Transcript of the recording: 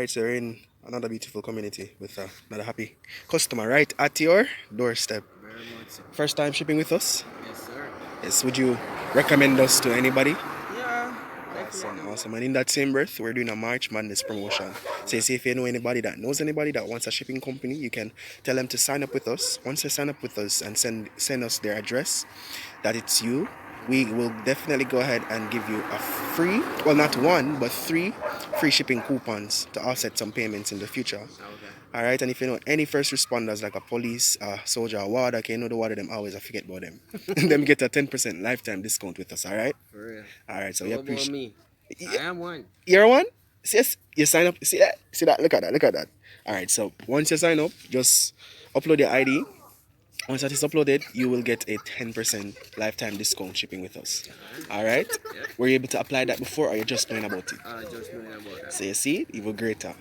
Alright, so we're in another beautiful community with another happy customer right at your doorstep. Very much so. First time shipping with us? Yes, sir. Yes, would you recommend us to anybody? Yeah, Awesome, definitely. awesome. And in that same breath, we're doing a March Madness promotion. So you see, if you know anybody that knows anybody that wants a shipping company, you can tell them to sign up with us. Once they sign up with us and send us their address, that it's you, we will definitely go ahead and give you a free, well, not one, but 3 free shipping coupons to offset some payments in the future. Okay. All right, and if you know any first responders like a police, soldier, a warder, okay, you know the warder, them always I forget about them. Them get a 10% lifetime discount with us. All right. For real. All right, so So we what about appreciate. me? I am one. You're one? Yes, you sign up. See that? See that? Look at that. Look at that. All right. So once you sign up, just upload your ID. Once that is uploaded, you will get a 10% lifetime discount shipping with us. All right. Yep. Were you able to apply that before, or you just knowing about it? Just knowing about that. So you see, even greater.